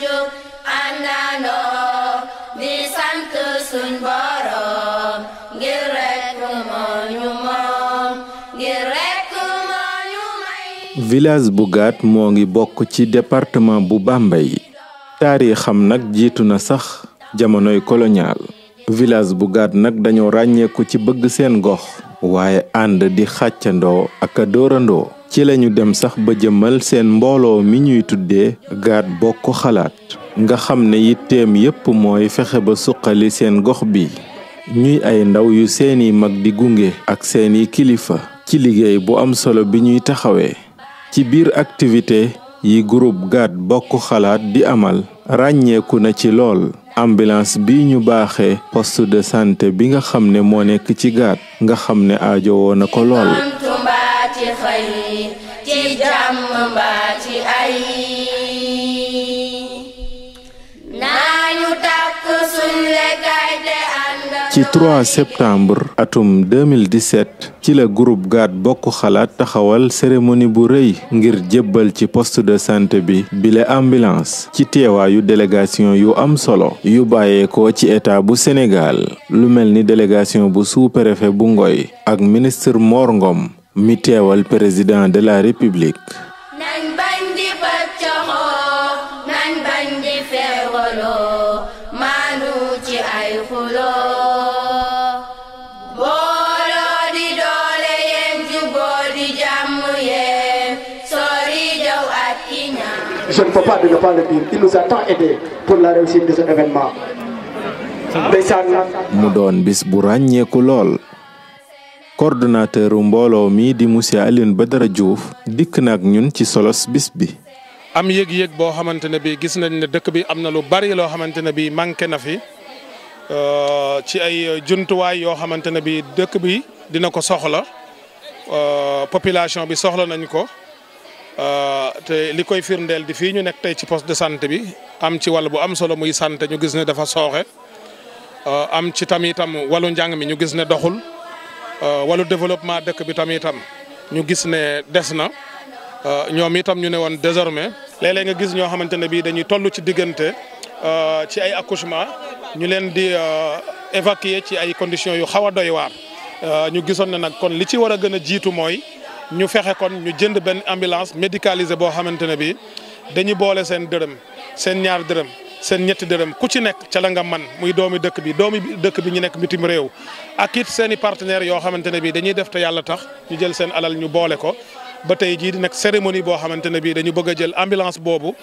jóg àndandoo di sant suñ borom ngir rek moo ñu moom ngir rek moo ñu may. village bu Gaat moo ngi bokk ci département bu Bambey. taarixam nag jiitu na sax jamonoy colonial. village bu Gaat nag dañoo ràññeeku ci bëgg seen gox. waaye ànd di xàccandoo ak a dóorandoo. ci lañu dem sax ba jëmmal seen mbooloo mi ñuy tuddee Gaat Bokk Xalaat. nga xam ne yitteem yépp mooy fexe ba suqali seen gox bi. ñuy ay ndaw yu seeni mag di gunge ak seeni kilifa. ci liggéey bu am solo bi ñuy taxawee. ci biir activité yi groupe Gaat Bokk Xalaat di amal ràññeeku na ci lool ambulance bi ñu baaxee poste de santé bi nga xam ne moo nekk ci Gaat nga xam ne aajowoo na ko lool. ci 3 septembre atum 2017 ci la groupe Gaat Bokk Xalaat taxawal cérémonie bu rëy ngir jébbal ci poste de santé bi bile ambulance ci teewaayu délégation yu am solo yu bàyyeekoo ci état bu Sénégal lu mel ni délégation bu sous-préfet bu Ngoy ak ministre Mor Ngom mi teewal président de la République. nañ bañ di pëccoxoo nañ bañ di feewaloo maanu ci ay xuloo booloo di doole yéen juboo di jàmm yéen sori jaw ak iñaan. Je ne peux pas ne pas le dire, il nous a tant aidé pour la réussite de cet événement. mu doon bis bu ràññeeku lool. coordonnateur mbooloo mi di monsieur Alioune Badara Diouf dikk na ak ñun ci solos bis bi. am yëg-yëg boo xamante ne bii gis nañ ne dëkk bi am na lu bari loo xamante ne bii manqué na fi ci ay jumtuwaay yoo xamante ne bii dëkk bi dina ko soxla population bi soxla nañ ko te li koy firndeel di fii ñu nekk tey ci poste de santé bi am ci wàll bu am solo muy santé ñu gis ne dafa sooxe am ci tamitam wàllu njàng mi ñu gis ne doxul. wàllu développement dëkk bi tam itam ñu gis ne des na ñoom itam ñu ne woon désormais léeg-léeg nga gis ñoo xamante ne bii dañuy toll ci diggante ci ay accouchement ñu leen di évacuer ci ay conditions yu xaw a doy waar. ñu gisoon ne nag kon li ci war a gën a jiitu mooy ñu fexe kon ñu jënd benn ambulance médicalisée boo xamante ne bii dañuy boole seen dërëm seen ñaar dërëm. seen ñetti dërëm ku ci nekk ca la nga man muy doomi dëkk bi ñu nekk bitim réew ak it seen i partenaires yoo xamante ne bii dañuy def te yàlla tax ñu jël seen alal ñu boole ko ba tey jii di nekk cérémonie boo xamante ne bii dañu bëgg a jël ambulance boobu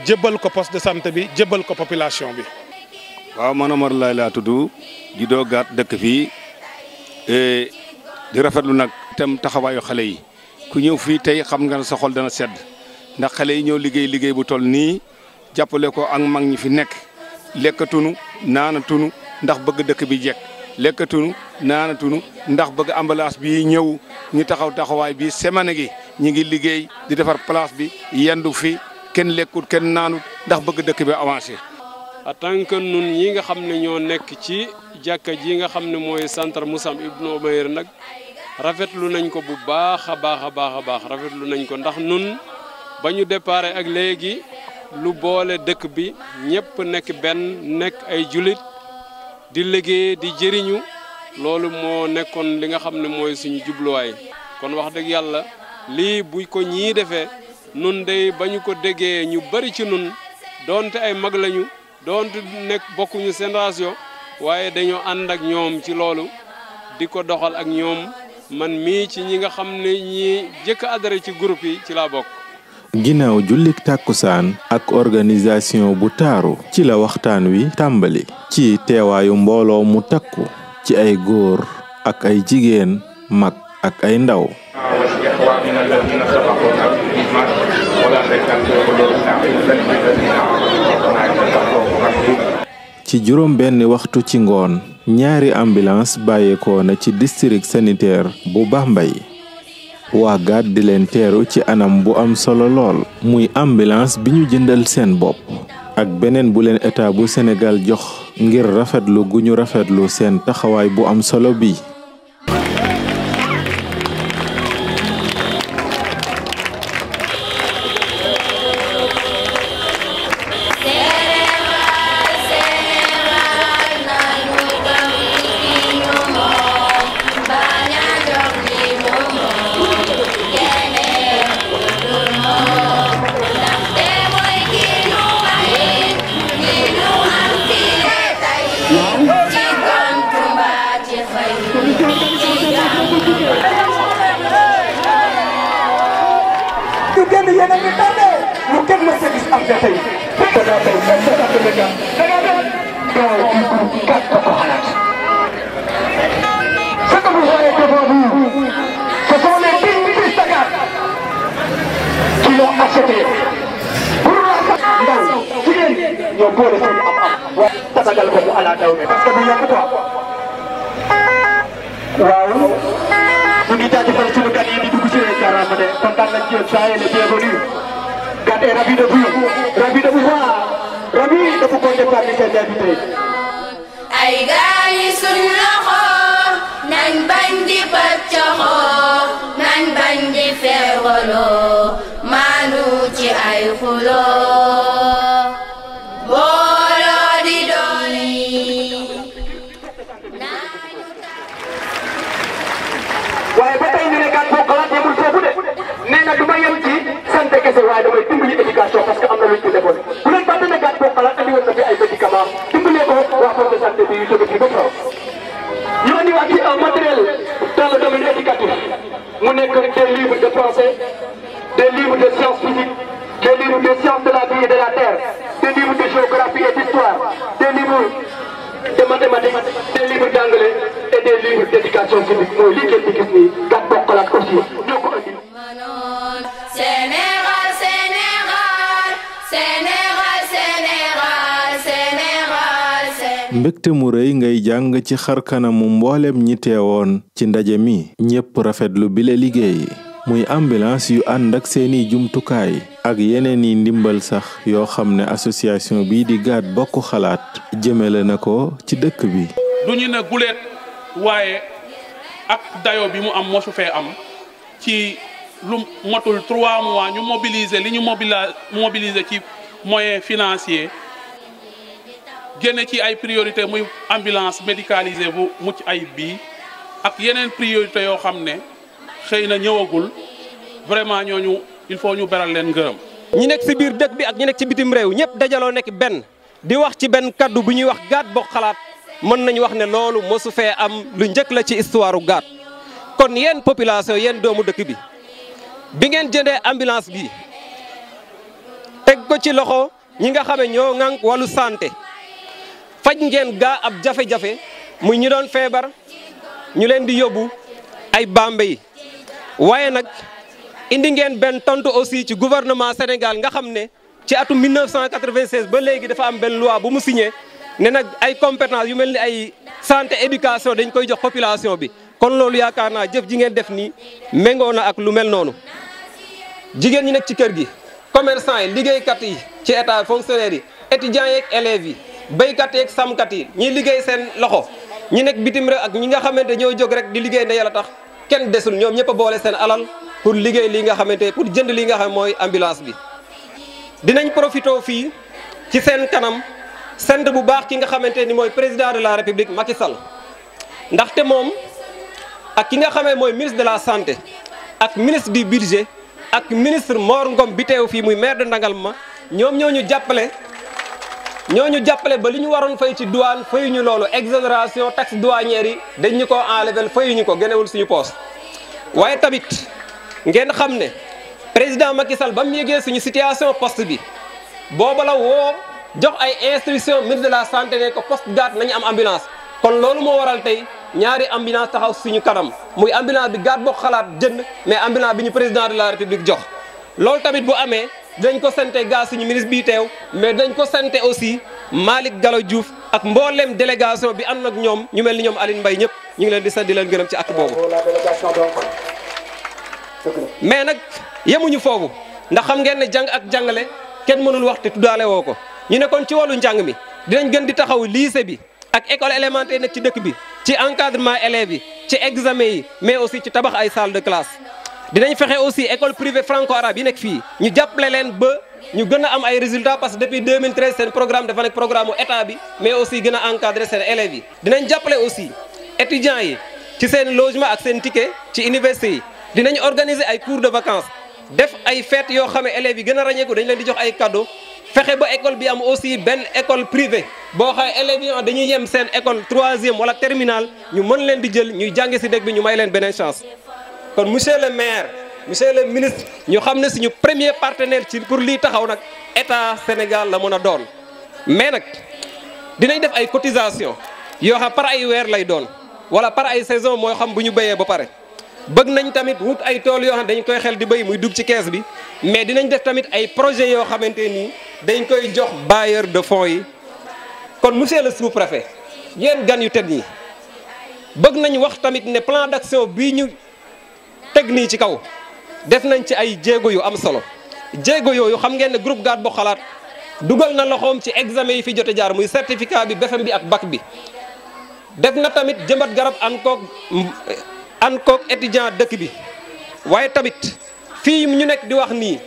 jébbal ko poste de santé bi jébbal ko population bi. waaw man Omar Laye laa tudd juddoo Gaat dëkk fii di rafetlu nag itam taxawaayu xale yi ku ñëw fii tey xam nga sa xol dana sedd ndax xale yi ñëw liggéey bu toll nii. jàppale ko ak mag ñi fi nekk lekkatunu naanatunu ndax bëgg dëkk bi jekk lekkatunu naanatunu ndax bëgg ambulance bi ñëw ñu taxawaay bi semaine gi ñi ngi liggéey di defar place bi yendu fi kenn lekkut kenn naanut ndax bëgg dëkk bi avancé. en tant que nun ñi nga xam ne ñoo nekk ci jàkka ji nga xam ne mooy centre Moussam Ibn Omeir nag rafetlu nañ ko bu baax a baax rafetlu nañ ko ndax nun ba ñu déparé ak léegi. lu boole dëkk bi ñëpp nekk benn nekk ay julit di liggéey di jëriñu loolu moo nekkoon li nga xam ne mooy suñu jubluwaay kon wax dëgg yàlla lii bu ko ñii defee nun day ba ñu ko déggee ñu bari ci nun doonte ay mag lañu doonte nekk bokkuñu génération waaye dañoo ànd ak ñoom ci loolu di ko doxal ak ñoom man mii ci ñi nga xam ne ñi jëkk adhéré ci groupe yi ci laa bokk. ginnaaw jullik tàkkusaan ak organisation bu taaru ci la waxtaan wi tàmbali ci teewaayu mbooloo mu takku ci ay góor ak ay jigéen mag ak ay ndaw ci juróom benn waxtu ci ngoon ñaari ambulance bàyyeekoo na ci district sanitaire bu Bambey waa Gaat di leen teeru ci anam bu am solo lool muy ambulance bi ñu jëndal seen bopp ak beneen bu leen état bu Sénégal jox ngir rafetlu gu ñu rafetlu seen taxawaay bu am solo bi yéen a ngi tardé lu kenn mës a gis am na tey te daa tey même sa tàgg na gaaw da ngaa dem gaaw du kat ko xalaat ce que vous voyez devant vous ce sont les 10 fils de Dakar qui l'ont acheté pour la ndaw jigéen ñoo boole seen am-am waaye tatagal ko mu ala daw parce que du yomb quoi waaw ñu ngi jaajëfal suñu gan yi di dugg ci jaaraama de kontaan nañ ci yéen saa yéen les bienvenus Gat est ravi de vous voir ravi de vous compter parmi ses invités. ay gaay suñ loxo nañ bañ di pëccoxoo nañ bañ di feewaloo maanu ci ay xuloo booloo di dooli waaye ba tey ñu ne Gat boo xalaat yemul foofu de nee na du ma yem ci sant kese waaye damay dimbali éducation parce que am na lu ñu ci defoon bu leen fàtte ne Gat boo xalaat andi woon na fi ay médicaments dimbalee ko waa force de santé bi yu jóge fii ba France ñu andiwaat ci un matériel dans le domaine éducatif mu nekk des livres de français des livres de sciences physiques des livres de sciences de la vie et de la terre des livres de géographie et d'histoire des livres de mathématiques des livres d'anglais et des livres d'éducation civique mooy lii ngeen di gis nii Gat boo xalaat aussi ñoo ko andi. Sénégal Sénégal Sénégal Sénégal Sénégal mbégte mu rëy ngay jàng ci xarkanamu mboolem ñi teewoon ci ndaje mi ñépp rafetlu bile liggéey muy ambulance yu ànd ak seeni jumtukaay ak yeneen yi ndimbal sax yoo xam ne association bii di Gat Bokk Xalaat jëmale na ko ci dëkk bi. du ñu ne guleet waaye ak dayo bi mu am mosu fee am ci lu motul 3 mois ñu mobiliser li ñu mobiliser ci moyen financier génne ci ay priorité muy ambulance médicalisée bu mucc ayib bii ak yeneen priorité yoo xam ne xëy na ñëwagul vraiment ñooñu il faut ñu beral leen ngërëm. ñi nekk ci biir dëkk bi ak ñi nekk ci bitim réew ñëpp dajaloo nekk benn di wax ci benn kaddu bu ñuy wax Gat Bokk Xalaat mën nañu wax ne loolu mosu fee am lu njëkk la ci histoire u Gat kon yéen population yéen doomu dëkk bi ngeen jëndee ambulance bi teg ko ci loxo ñi nga xam ne ñoo ŋànk wàllu santé faj ngeen gaa ab jafe-jafe muy ñi doon feebar ñu leen di yóbbu ay Bambey waaye nag indi ngeen benn tontu aussi ci gouvernement Sénégal nga xam ne ci atum 1996 ba léegi dafa am benn loi bu mu signé ne nag ay compétence yu mel ni ay santé éducation dañ koy jox population bi kon loolu yaakaar naa jëf ji ngeen def nii méngoo na ak lu mel noonu jigéen ñi nekk ci kër gi commerçant yi liggéeykat yi ci état fonctionnaire yi étudiants yeeg élèves yi béykat yeeg sàmmkat yi ñiy liggéey seen loxo ñi nekk bitim réew ak ñi nga xamante ñoo jóg rek di liggéey nda yàlla tax kenn desul ñoom ñëpp a boole seen alal pour liggéey li nga xamante pour jënd li nga xam mooy ambulance bi. dinañ profité fii ci seen kanam sant bu baax ki nga xamante ni mooy président de la république Macky Sall ndaxte moom ak ki nga xamee mooy ministre de la santé ak ministre du budget ak ministre Mor Ngom bi teew fii muy maire de Ndangalma ñoom ñoo ñu jàppale ba li ñu waroon fay ci douane fayuñu loolu exonération taxe douanière yi dañ ñu ko enlever fayuñu ko génnewul suñu poos waaye tamit ngeen xam ne président Macky Sall ba mu yëgee suñu situation poste bi booba la woo jox ay instruction ministre de la santé ne ko poste Gat nañu am ambulance kon loolu moo waral tey ñaari ambulance taxaw suñu kanam muy ambulance bi Gat Bokk Xalaat jënd mais ambulance bi ñu président de la république jox loolu tamit bu amee dañ ko sante gaa suñu ministre bii teew mais dañ ko sante aussi Malick Gallo Diouf ak mboolem délégation bi ànd ak ñoom ñu mel ni ñoom Aline Mbaye ñëpp ñu ngi leen di sant di leen gërëm ci acte boobu mais nag yemuñu foofu ndax xam ngeen ne jàng ak jàngale kenn mënul wax te tuddaale woo ko ñu ne kon ci wàllu njàng mi dinañ gën di taxaw lycée bi ak école élémentaire nekk ci dëkk bi ci encadrement élèves yi ci examen yi mais aussi ci tabax ay salle de classe dinañ fexe aussi école privée franco-arabe yi nekk fii ñu jàppale leen ba ñu gën a am ay résultats parce que depuis 2013 seen programme dafa nekk programme mu état bi mais aussi gën a encadrer seen élèves yi. dinañ jàppale aussi étudiants yi ci seen logement ak seen ticket ci université yi dinañ organiser ay cours de vacances def ay fêtes yoo xam ne élèves yi gën a ràññeeku dañ leen di jox ay cadeaux fexe ba école bi am aussi benn école privée boo xam ne élèves yi dañuy yem seen école 3e wala terminale ñu mën leen di jël ñuy jànge si dëkk bi ñu may leen beneen chance. kon monsieur le maire monsieur le ministre ñu xam ne suñu premier partenaire ci pour lii taxaw nag état Sénégal la mën a doon mais nag dinañ def ay cotisation yoo xam par ay weer lay doon wala par ay saison mooy xam bu ñu béyee ba pare bëgg nañ tamit wut ay tool yoo xam dañ koy xel di béy muy dugg ci kees bi mais dinañ def tamit ay projet yoo xamante nii dañ koy jox bailleur de fonds yi kon monsieur le sous-préfet yéen gan yu tedd ñi bëgg nañ wax tamit ne plan d'action bii ñu teg nii ci kaw def nañ ci ay jéego yu am solo jéego yooyu xam ngeen ne groupe Gaat Bokk Xalaat dugal na loxoom ci examen yi fi jote jaar muy certificat bi BFEM bi ak bac bi def na tamit jëmbat garab ANCOG étudiant dëkk bi waaye tamit fii ñu nekk di wax nii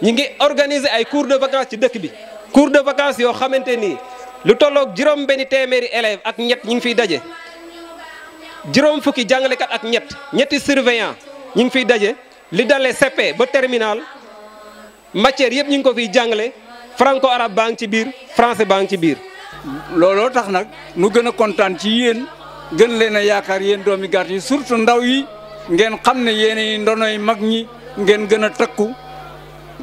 ñi ngi organiser ay cours de vacances ci dëkk bi cours de vacances yoo xamante nii lu tolloog juróom benni téeméeri élèves ak ñett ñi ngi fiy daje juróom fukki jàngalekat ak ñetti surveillant ñi ngi fiy daje li dalee CP ba terminal matière yëpp ñu ngi ko fiy jàngale franco arabe baa ngi ci biir français baa ngi ci biir. looloo tax nag nu gën a kontaan ci yéen gën leen a yaakaar yéen doomi Gaat yi surtout ndaw yi ngeen xam ne yéenay ndonoy mag ñi ngeen gën a takku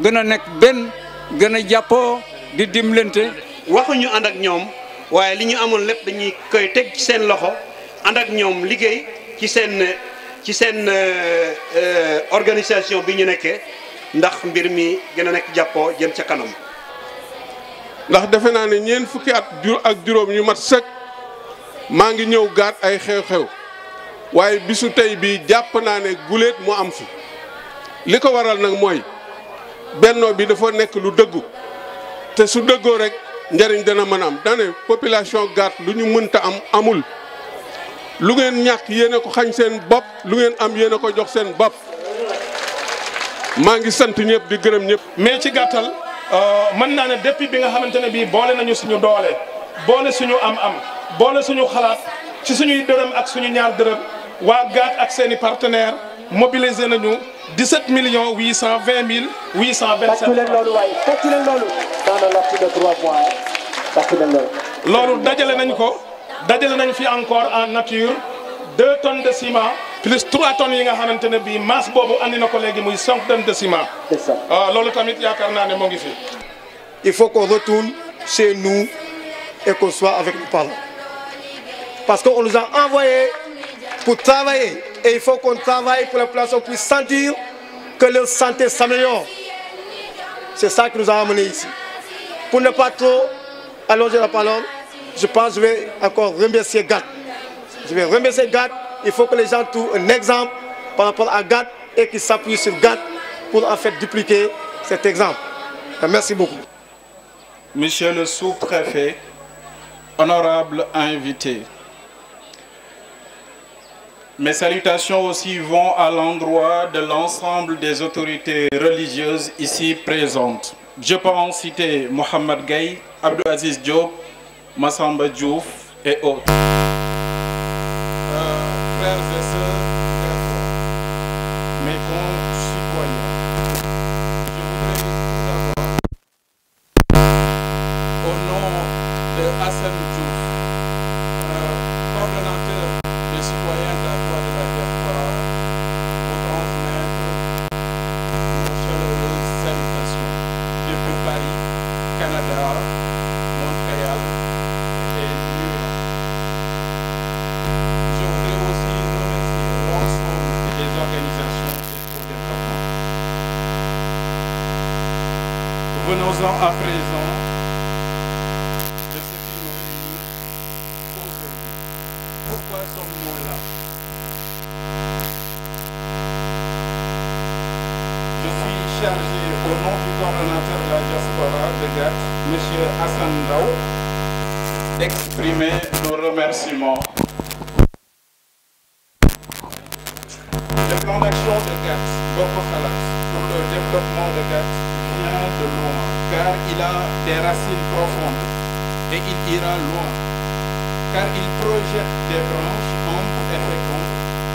gën a nekk benn gën a jàppoo di dimlante. waxuñu ànd ak ñoom waaye li ñu amoon lépp dañuy koy teg ci seen loxo ànd ak ñoom liggéey ci seen organisation bi ñu nekkee ndax mbir mi gën a nekk jàppoo jëm ca kanam. ndax defe naa ne ñeent fukki at ak juróom ñu mat sëkk maa ngi ñëw Gaat ay xew-xew waaye bisu tey bi jàpp naa ne guléet mu am fi li ko waral nag mooy bennoo bi dafa nekk lu dëggu te su dëggoo rek njariñ dana mën a am dane population Gaat lu ñu mënta am amul lu ngeen ñàkk yéen a ko xañ seen bopp lu ngeen am yéen a ko jox seen bopp maa ngi sant ñëpp di gërëm ñëpp. mais ci gàttal mën naa ne depuis bi nga xamante ne bii boole nañu suñu doole boole suñu am-am boole suñu xalaat ci suñuy dërëm ak suñu ñaar dërëm waa Gaat ak seen i partenaires mobilisé nañu 17 millions 820 mille 827. tàccu leen loolu waaye tàccu leen loolu. dans le laps de 3 mois tàccu leen loolu. loolu dajale nañ ko dajale nañ fi encore en nature 2 tonnes de ciment plus 3 tonnes yi nga xamante ne bii masse boobu andi na ko léegi muy 5 tonnes de ciment. c'est ça. loolu tamit yaakaar naa ne moo ngi fi. Il faut qu'on retourne chez nous et qu'on soit avec nos parents. Parce qu'on nous a envoyés pour travailler. Et il faut qu'on travaille pour que la population puisse sentir que leur santé s'améliore. C'est ça qui nous a amenés ici. Pour ne pas trop allonger la parole, je pense que je vais encore remercier Gaat. Je vais remercier Gaat. Il faut que les gens trouvent un exemple par rapport à Gaat et qu'ils s'appuient sur Gaat pour en fait dupliquer cet exemple. Merci beaucoup. Monsieur le sous-préfet, honorable invité, mes salutations aussi vont à l'endroit de l'ensemble des autorités religieuses ici présentes. Je peux en citer Mohamed Gaye, Abdou Aziz Diop, Massamba Diouf et autres. Frères et sœurs, mes concitoyens, je voudrais tout d'abord, au nom de Hassan Diouf, coordonnateur des citoyens gatois de la diaspora, vous transmettre nos chaleureuses salutations depuis Paris, Canada, Montréal et New York. Je voudrais aussi remercier l'ensemble des organisations au développement. Venons-en à présent de ce qui nous réunit aujourd'hui. Pourquoi sommes-nous là? Je suis chargé au nom du coordonnateur de la diaspora de Gaat, M. Hassan Ndao, d'exprimer nos remerciements. Le plan d'action de Gaat, Bokk Xalaat, pour le développement de Gaat vient de loin, car il a des racines profondes et il ira loin, car il projette des branches amples et fécondes,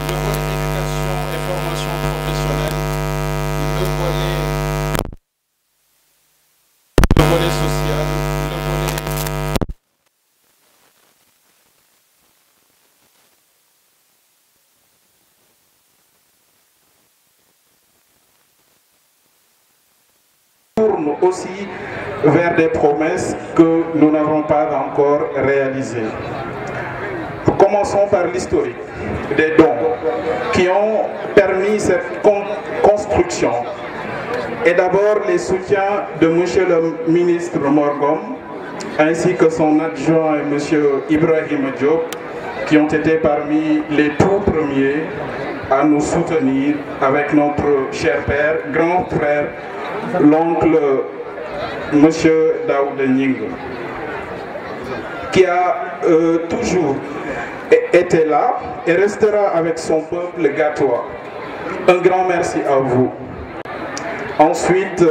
le volet éducation et formation professionnelle, le volet social, le volet aussi vers des promesses que nous n'avons pas encore réalisées. Commençons par l'historique des dons qui ont permis cette construction. Et d'abord les soutiens de M. le ministre Morgom, ainsi que son adjoint M. Ibrahim Diop, qui ont été parmi les tout premiers à nous soutenir avec notre cher père, grand frère, l'oncle M. Daoud Ning, qui a toujours été là et restera avec son peuple gatois. Un grand merci à vous. Ensuite,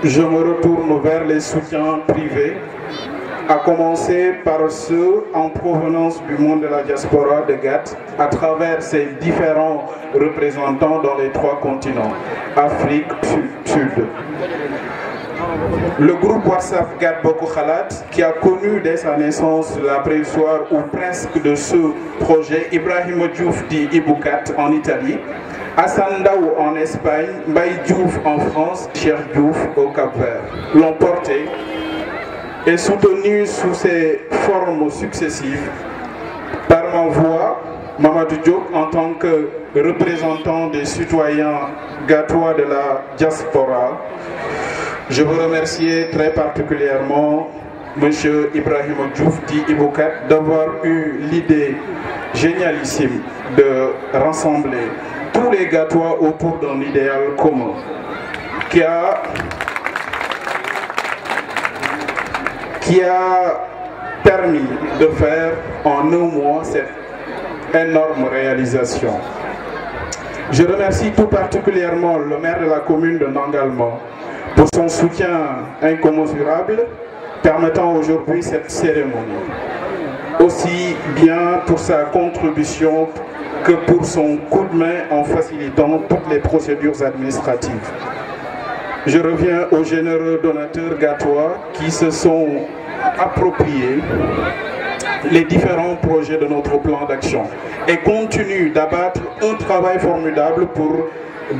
je me retourne vers les soutiens privés, à commencer par ceux en provenance du monde de la diaspora de GAT, à travers ses différents représentants dans les 3 continents, Afrique, Sud. Le groupe WhatsApp GAT Boko Khalat, qui a connu dès sa naissance la préhistoire ou presque de ce projet, Ibrahim Diouf dit Iboukat en Italie, Hassan Daou en Espagne, Mbaye Diouf en France, Cheikh Diouf au Cap-Vert, l'ont porté et soutenu sous ses formes successives par ma voix, Mamadou Diop, en tant que représentant des citoyens gatois de la diaspora. Je veux remercier très particulièrement M. Ibrahim Diouf dit Iboukat d'avoir eu l'idée génialissime de rassembler tous les gatois autour d'un idéal commun qui a permis de faire en un mois cette énorme réalisation. Je remercie tout particulièrement le maire de la commune de Nangalma pour son soutien incommensurable permettant aujourd'hui cette cérémonie. Aussi bien pour sa contribution que pour son coup de main en facilitant toutes les procédures administratives. Je reviens aux généreux donateurs gatois qui se sont appropriés les différents projets de notre plan d'action et continuent d'abattre un travail formidable pour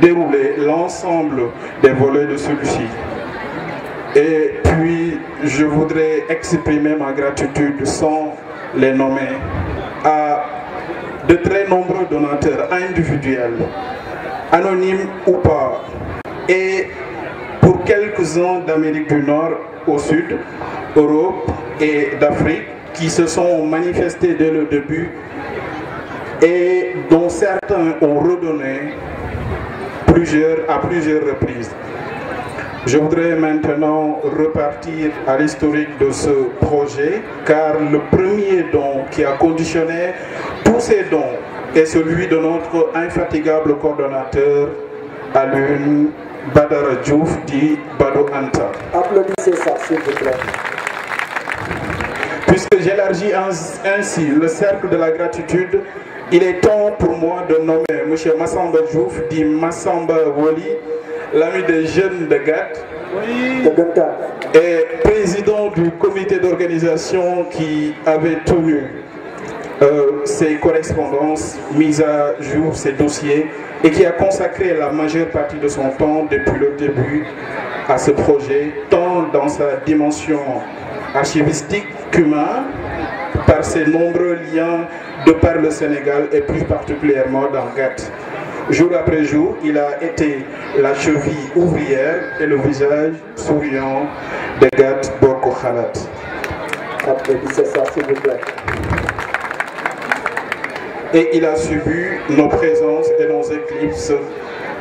dérouler l'ensemble des volets de celui-ci. Et puis, je voudrais exprimer ma gratitude sans les nommer à de très nombreux donateurs individuels, anonymes ou pas, et pour quelques-uns d'Amérique du Nord au Sud, Europe et d'Afrique, qui se sont manifestés dès le début et dont certains ont redonné à plusieurs reprises. Je voudrais maintenant repartir à l'historique de ce projet, car le premier don qui a conditionné tous ces dons est celui de notre infatigable coordonnateur Alun Badara Diouf dit Bado Anta. Applaudissez ça, s'il vous plaît. Puisque j'élargis ainsi le cercle de la gratitude, il est temps pour moi de nommer M. Massamba Diouf dit Massamba Woli, l'ami des jeunes de GAT, et président du comité d'organisation qui avait tenu ses correspondances, mises à jour ses dossiers, et qui a consacré la majeure partie de son temps depuis le début à ce projet, tant dans sa dimension archivistique qu'humain, par ses nombreux liens de par le Sénégal et plus particulièrement dans GAT. Jour après jour, il a été la cheville ouvrière et le visage souriant de GAT Boko Khalat. Applaudissez ça, s'il vous plaît. Et il a subi nos présences et nos éclipses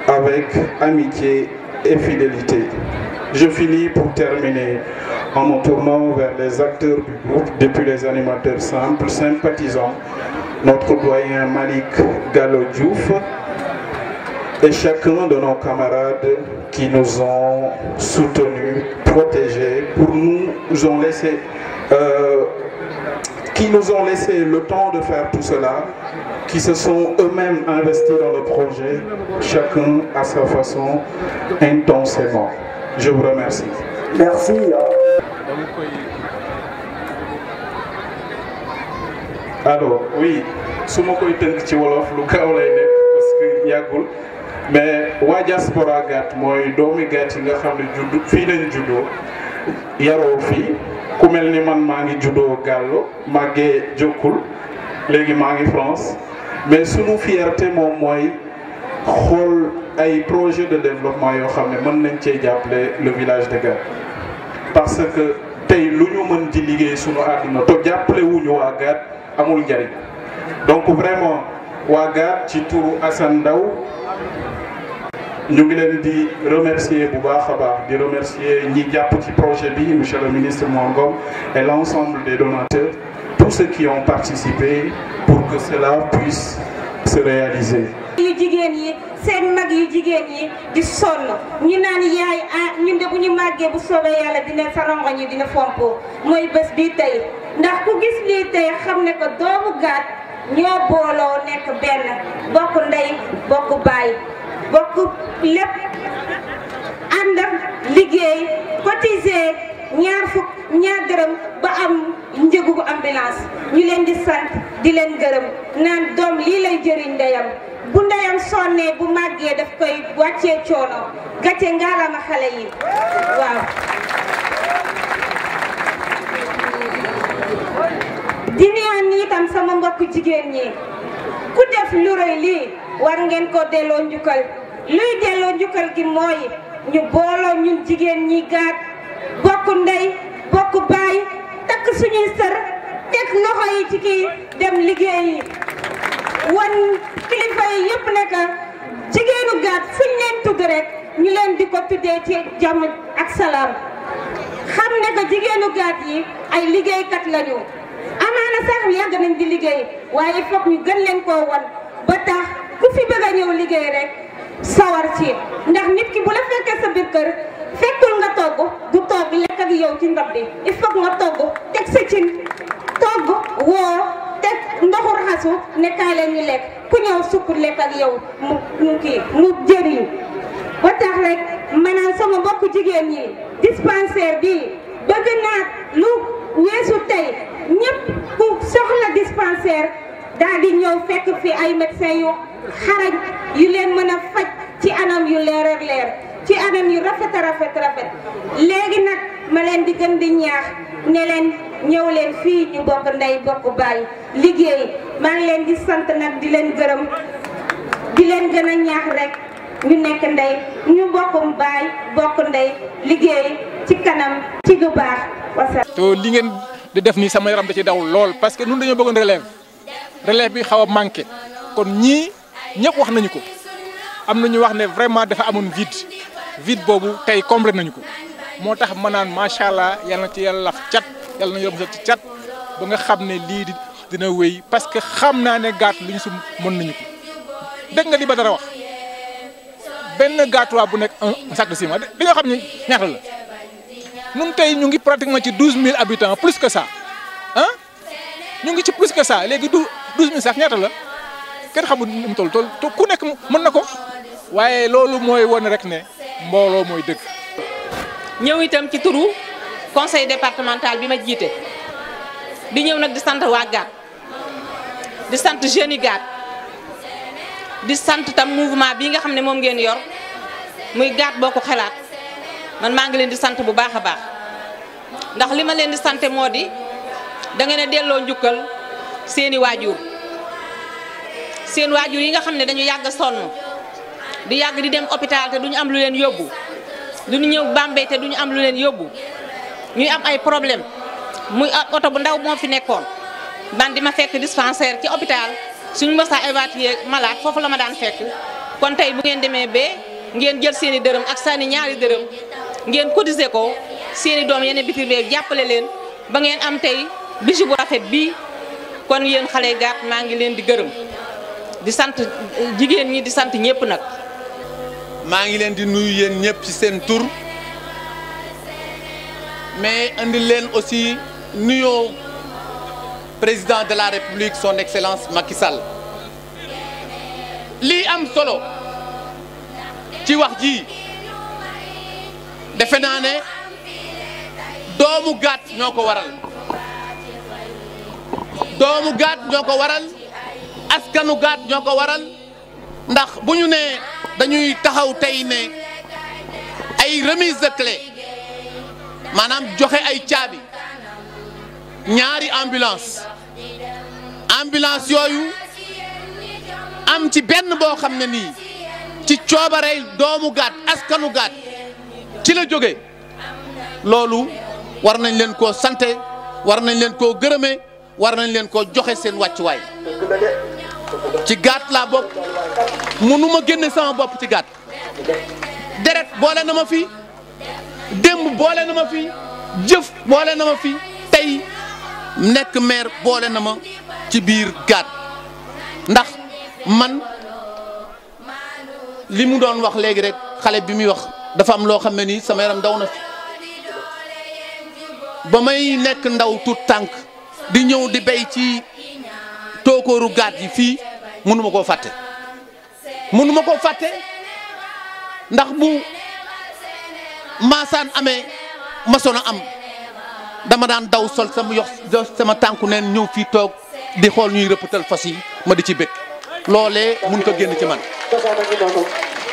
avec amitié et fidélité. Je finis pour terminer en me tournant vers les acteurs du groupe, depuis les animateurs simples, sympathisants, notre doyen Malik Gallo Diouf et chacun de nos camarades qui nous ont soutenus, protégés, qui nous ont laissé le temps de faire tout cela, qui se sont eux-mêmes investis dans le projet, chacun à sa façon, intensément. Je vous remercie. Merci. Alors, oui, su ma koy tënk ci wolof lu gaaw lay nekk parce que yàggul mais waa diaspora Gaat mooy doomi Gaat yi nga xam ne juddu fii lañ juddoo yaroo fii ku mel ni man maa ngi juddoo Gallo màggee Jokkul léegi maa ngi France mais sunu fierté moom mooy xool ay projet de développement yoo xam ne mën nañ cee jàppale le village de Gaat parce que tey lu ñu mën di liggéey sunu àdduna to jàppale wuñu waa Gaat amul njariñ donc vraiment waa Gaat ci turu Assane Ndaw ñu ngi leen di remercier bu baax a baax di remercier ñi jàpp ci projet bi monsieur le ministre Mor Ngom et l'ensemble des donateurs tous ceux qui ont participé pour que cela puisse se réaliser. yu jigéen yi seen mag yu jigéen yi di sonn ñu naan yaay ñun de bu ñu màggee bu soobee yàlla dina sa rongoñ yi dina fompo mooy bés bii tey ndax ku gis lii tey xam ne ko doomu Gaat ñoo booloo nekk benn bokk ndey bokk baay bokk lépp ànd ak liggéey cotiser ñaar dërëm ba am njëgu ambulance ñu leen di sant di leen gërëm naan doom lii lay jëriñ ndeyam bu ndeyam sonnee bu màggee daf koy wàccee coono gàcce ngaalama xale yi waaw. di ñaan ni itam sama mbokk jigéen ñi ku def lu rëy lii war ngeen ko delloo njukkal luy delloo njukkal gi mooy ñu booloo ñun jigéen ñi Gaat bokk ndey bokk baay takk suñuy sër teg loxo yi ci kii dem liggéeyi wan kilifa yi yëpp ne que jigéenu Gaat fuñ leen tudd rek ñu leen di ko tuddee ci jàmm ak salaam xam ne que jigéenu Gaat yi ay liggéeykat lañu amaana sax yàgg nañ di liggéey waaye foog ñu gën leen koo wan ba tax ku fi bëgg a ñëw liggéey rek sawar ci ndax nit ki bu la fekkee sa biir kër fekkul nga togg du togg lekk ak yow ci ndab bi il faut nga togg teg sa cin togg woo teg ndoxu raxasu ne kaay leen ñu lekk ku ñëw sukk lekk ak yow mu jëriñu ba tax rek maanaam sama mbokku jigéen ñi dispensaire bi bëgg naa lu weesu tey ñëpp ku soxla dispensaire daal di ñëw fekk fi ay médecins yu xarañ yu leen mën a faj ci anam yu leer ak leer ci anam yu rafet a rafet léegi nag ma leen di gën di ñaax ne leen ñëw leen fii ñu bokk ndey bokk baay liggéey maa ngi leen di sant nag di leen gërëm di leen gën a ñaax rek ñu nekk ndey ñu bokkum baay bokk ndey liggéey ci kanam ci lu baax wasalaam. to li ngeen di def nii sama yaram da ci daw lool parce que ñun dañoo bëggoon relève bi xaw a manqué kon ñii ñëpp wax nañu ko am na ñu wax ne vraiment dafa amoon vide boobu tey comblé nañu ko moo tax ma naan macha allah yàlla na ci yàlla laf cat yàlla na yomb ci cat ba nga xam ne lii dina wéy parce que xam naa ne Gaat lu ñu si mën nañu ko dégg nga li ba dara wax benn Gaatois bu nekk un sac de ciment di nga xam ne ñaata la ñun tey ñu ngi pratiquement ci 12000 habitants plus que ça ah ñu ngi ci plus que ça léegi 12000 sax ñaata la kenn xamul nu mu toll ku nekk mën na ko waaye loolu mooy wane rek ne mbooloo mooy dëgg. ñëw itam ci turu conseil départemental bi ma jiite di ñëw nag di sant waa Gaat di sant jeunes yi Gaat di sant tam mouvement bii nga xam ne moom ngeen yor muy Gaat Bokk Xalaat man maa ngi leen di sant bu baax a baax ndax li ma leen di sant moo di da ngeen a delloo njukkal seeni waajur seen waajur yi nga xam ne dañu yàgg sonn di yàgg di dem hôpital te duñu am lu leen yóbbu duñu ñëw Bambey te duñu am lu leen yóbbu ñuy am ay problème muy oto bu ndaw moo fi nekkoon man di ma fekk dispensaire ci hôpital suñu mës a évacuer malade foofu la ma daan fekk kon tey bu ngeen demee ba ngeen jël seeni dërëm ak seeni ñaari dërëm ngeen cotiser ko seeni doom yeneen bitim réew jàppale leen ba ngeen am tey bijou bu rafet bii kon yéen xale Gaat maa ngi leen di gërëm di sant jigéen ñi di sant ñëpp nag. maa ngi leen di nuyu yéen ñëpp ci seen tur mais indi leen aussi nuyoo président de la République son excellence Macky Sall lii am solo ci wax ji defe naa ne doomu Gaat ñoo ko waral doomu Gaat ñoo ko waral askanu Gaat ñoo ko waral ndax bu ñu nee dañuy taxaw tey ne ay remise de clé maanaam joxe ay caabi ñaari ambulance yooyu am ci benn boo xam ne nii ci coobarey doomu Gaat askanu Gaat ci la jóge loolu war nañ leen koo sante war nañ leen koo gërëme war nañ leen koo joxe seen wàccuwaay ci Gaat laa bokk mënuma génne sama bopp ci Gaat deret boole na ma fi démb boole na ma fi jëf boole na ma fi tey nekk maire boole na ma ci biir Gaat ndax man li mu doon wax léegi rek xale bi muy wax dafa am loo xam ne nii sama yaram daw na fi ba may nekk ndaw tut tànk di ñëw di béy ci tookooru Gaat yi fii mënuma koo fàtte ndax bu maasaan amee masoon a am dama daan daw sol sama tànku neen ñëw fii toog di xool ñuy rëppatal fas yi ma di ci bëgg loolee mun ko génn ci man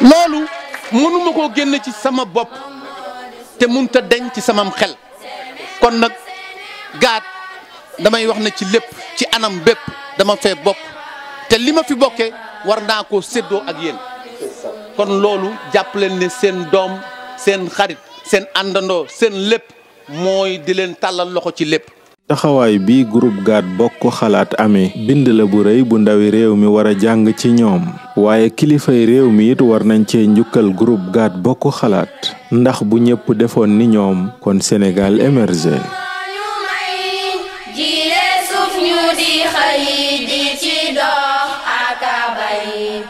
loolu mënuma koo génn ci sama bopp te munta deñ ci samam xel kon nag Gaat damay wax ne ci lépp ci anam bépp dama fee bokk te li ma fi bokkee war naa koo séddoo ak yéen kon loolu jàpp leen ne seen doom seen xarit seen àndandoo seen lépp mooy di leen tàllal loxo ci lépp. taxawaay bi groupe Gaat Bokk Xalaat amee bind la bu rëy bu ndawi réew mi war a jàng ci ñoom waaye kilifay réew mi it war nañ cee njukkal groupe Gaat Bokk Xalaat ndax bu ñëpp defoon ni ñoom kon Sénégal émergé. jile suuf ñu di xëy di ci dox ak a bay